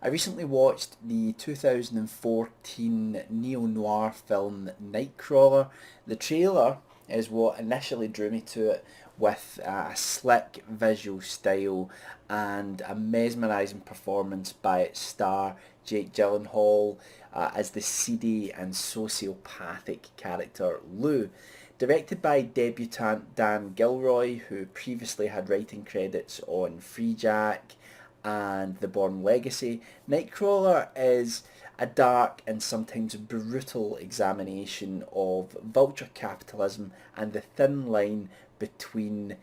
I recently watched the 2014 neo-noir film Nightcrawler. The trailer is what initially drew me to it, with a slick visual style and a mesmerising performance by its star Jake Gyllenhaal as the seedy and sociopathic character Lou. Directed by debutant Dan Gilroy, who previously had writing credits on Free Jack and The Bourne Legacy, Nightcrawler is a dark and sometimes brutal examination of vulture capitalism and the thin line between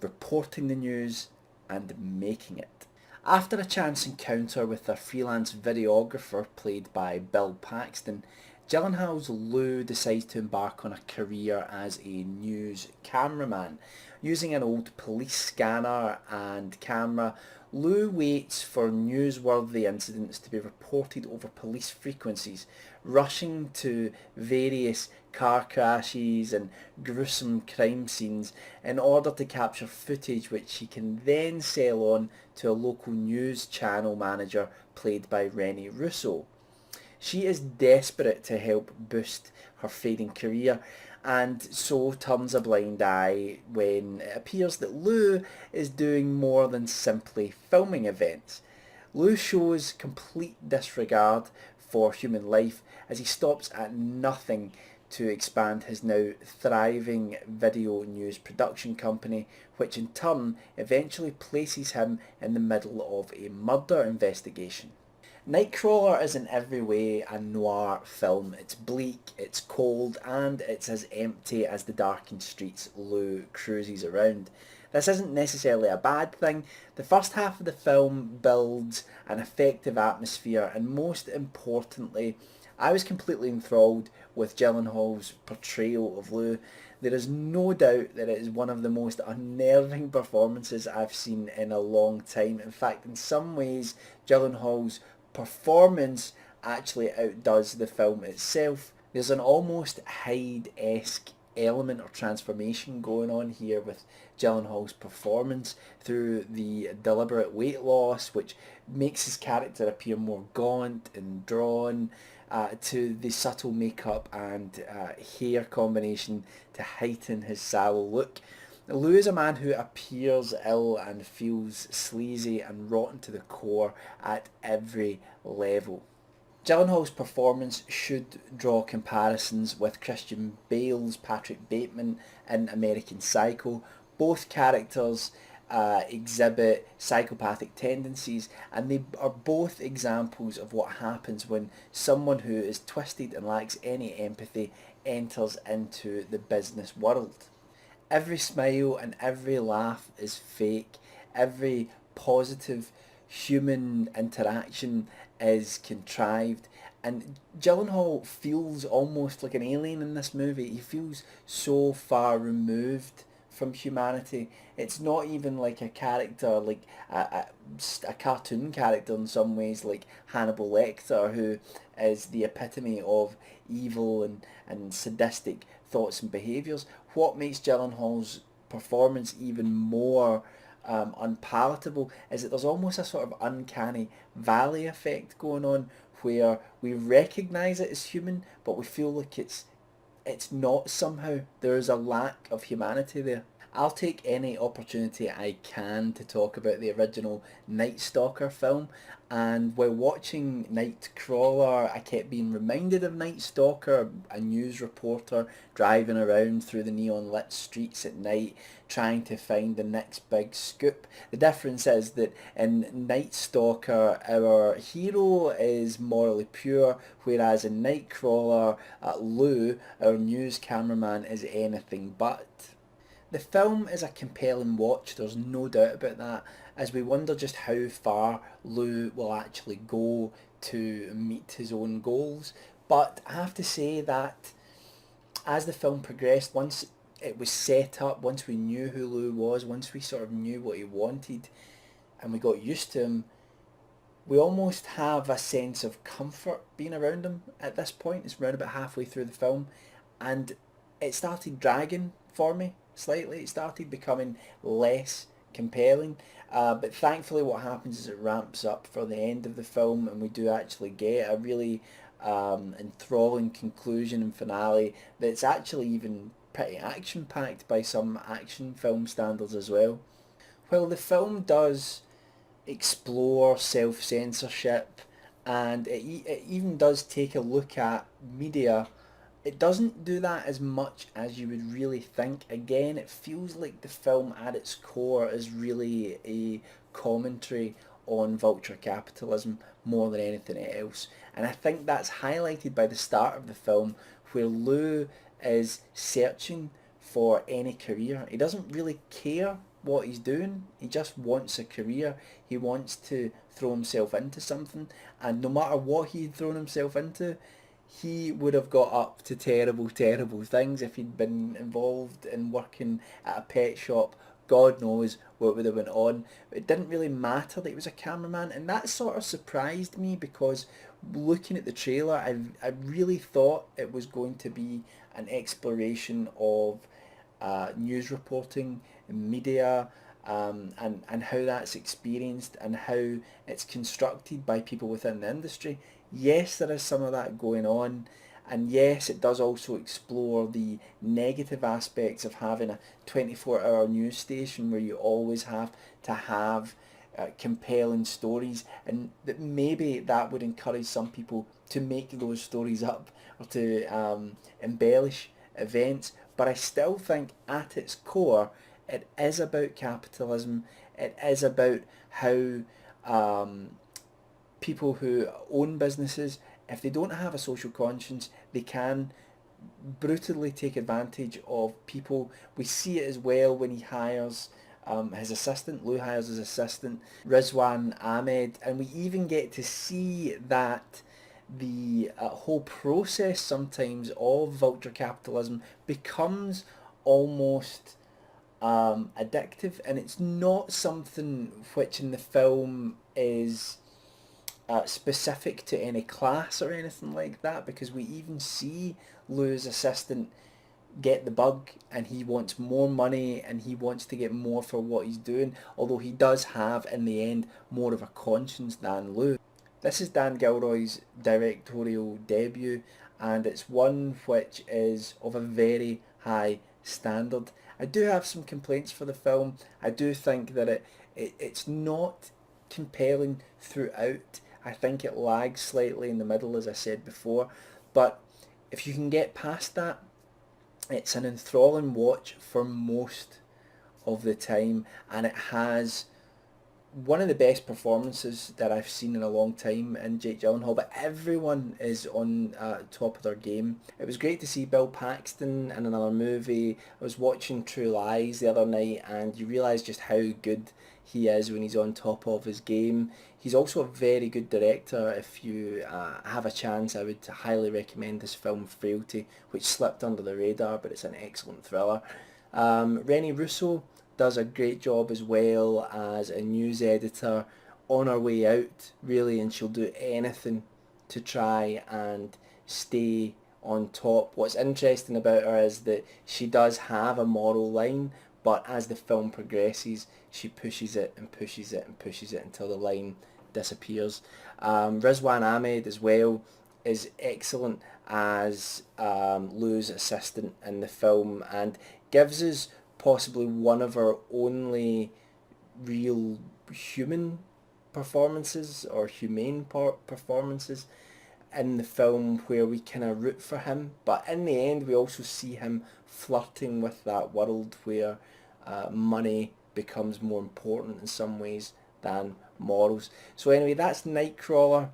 reporting the news and making it. After a chance encounter with a freelance videographer played by Bill Paxton, Gyllenhaal's Lou decides to embark on a career as a news cameraman. Using an old police scanner and camera, Lou waits for newsworthy incidents to be reported over police frequencies, rushing to various car crashes and gruesome crime scenes in order to capture footage which he can then sell on to a local news channel manager played by Rennie Russo. She is desperate to help boost her fading career and so turns a blind eye when it appears that Lou is doing more than simply filming events. Lou shows complete disregard for human life as he stops at nothing to expand his now thriving video news production company, which in turn eventually places him in the middle of a murder investigation. Nightcrawler is in every way a noir film. It's bleak, it's cold, and it's as empty as the darkened streets Lou cruises around. This isn't necessarily a bad thing. The first half of the film builds an effective atmosphere, and most importantly, I was completely enthralled with Gyllenhaal's portrayal of Lou. There is no doubt that it is one of the most unnerving performances I've seen in a long time. In fact, in some ways, Gyllenhaal's performance actually outdoes the film itself. There's an almost Hyde-esque element or transformation going on here with Gyllenhaal's performance through the deliberate weight loss, which makes his character appear more gaunt and drawn, to the subtle makeup and hair combination to heighten his sallow look. Lou is a man who appears ill and feels sleazy and rotten to the core at every level. Gyllenhaal's performance should draw comparisons with Christian Bale's Patrick Bateman in American Psycho. Both characters exhibit psychopathic tendencies, and they are both examples of what happens when someone who is twisted and lacks any empathy enters into the business world. Every smile and every laugh is fake. Every positive human interaction is contrived. And Gyllenhaal feels almost like an alien in this movie. He feels so far removed from humanity. It's not even like a character, like a cartoon character in some ways, like Hannibal Lecter, who is the epitome of evil and sadistic thoughts and behaviours. What makes Gyllenhaal's performance even more unpalatable is that there's almost a sort of uncanny valley effect going on where we recognise it as human, but we feel like it's not somehow. There is a lack of humanity there. I'll take any opportunity I can to talk about the original Night Stalker film, and while watching Nightcrawler I kept being reminded of Night Stalker, a news reporter driving around through the neon lit streets at night trying to find the next big scoop. The difference is that in Night Stalker our hero is morally pure, whereas in Nightcrawler Lou, our news cameraman, is anything but. The film is a compelling watch, there's no doubt about that, as we wonder just how far Lou will actually go to meet his own goals. But I have to say that as the film progressed, once it was set up, once we knew who Lou was, once we sort of knew what he wanted and we got used to him, we almost have a sense of comfort being around him at this point. It's around about halfway through the film, and it started dragging for me slightly. It started becoming less compelling. But thankfully what happens is it ramps up for the end of the film, and we do actually get a really enthralling conclusion and finale that's actually even pretty action-packed by some action film standards as well. While the film does explore self-censorship, and it even does take a look at media, it doesn't do that as much as you would really think. Again, it feels like the film at its core is really a commentary on vulture capitalism more than anything else. And I think that's highlighted by the start of the film, where Lou is searching for any career. He doesn't really care what he's doing. He just wants a career. He wants to throw himself into something, and no matter what he'd thrown himself into, he would have got up to terrible, terrible things if he'd been involved in working at a pet shop. God knows what would have went on. It didn't really matter that he was a cameraman, and that sort of surprised me, because looking at the trailer, I really thought it was going to be an exploration of news reporting, media, and how that's experienced and how it's constructed by people within the industry. Yes, there is some of that going on, and yes, it does also explore the negative aspects of having a 24-hour news station where you always have to have compelling stories, and that maybe that would encourage some people to make those stories up or to embellish events. But I still think at its core it is about capitalism. It is about how people who own businesses, if they don't have a social conscience, they can brutally take advantage of people. We see it as well when he hires his assistant. Lou hires his assistant, Rizwan Ahmed, and we even get to see that the whole process sometimes of vulture capitalism becomes almost addictive, and it's not something which in the film is specific to any class or anything like that, because we even see Lou's assistant get the bug, and he wants more money and he wants to get more for what he's doing, although he does have in the end more of a conscience than Lou. This is Dan Gilroy's directorial debut, and it's one which is of a very high standard. I do have some complaints for the film. I do think that it's not compelling throughout. I think it lags slightly in the middle, as I said before, but if you can get past that, it's an enthralling watch for most of the time, and it has one of the best performances that I've seen in a long time in Jake Gyllenhaal, but everyone is on top of their game. It was great to see Bill Paxton in another movie. I was watching True Lies the other night, and you realise just how good he is when he's on top of his game. He's also a very good director. If you have a chance, I would highly recommend this film Frailty, which slipped under the radar, but it's an excellent thriller. Rennie Russo does a great job as well as a news editor on her way out, really, and she'll do anything to try and stay on top. What's interesting about her is that she does have a moral line, but as the film progresses, she pushes it and pushes it and pushes it until the line disappears. Rizwan Ahmed as well is excellent as Lou's assistant in the film, and gives us possibly one of our only real human performances, or humane performances in the film, where we kind of root for him, but in the end we also see him flirting with that world where money becomes more important in some ways than morals. So anyway, that's Nightcrawler.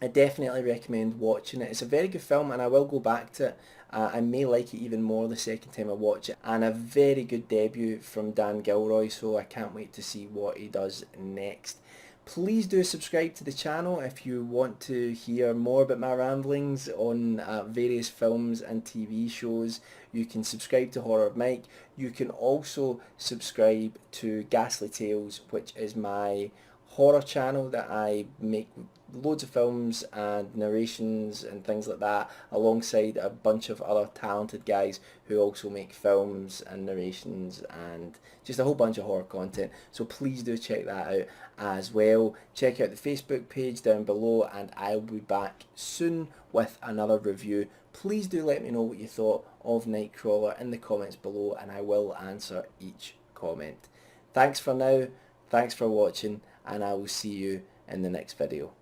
I definitely recommend watching it. It's a very good film, and I will go back to it. I may like it even more the second time I watch it. And a very good debut from Dan Gilroy, so I can't wait to see what he does next. Please do subscribe to the channel if you want to hear more about my ramblings on various films and TV shows. You can subscribe to Horror of Mike. You can also subscribe to Ghastly Tales, which is my horror channel that I make loads of films and narrations and things like that, alongside a bunch of other talented guys who also make films and narrations and just a whole bunch of horror content. So please do check that out as well. Check out the Facebook page down below, and I'll be back soon with another review. Please do let me know what you thought of Nightcrawler in the comments below, and I will answer each comment. Thanks for now, thanks for watching, and I will see you in the next video.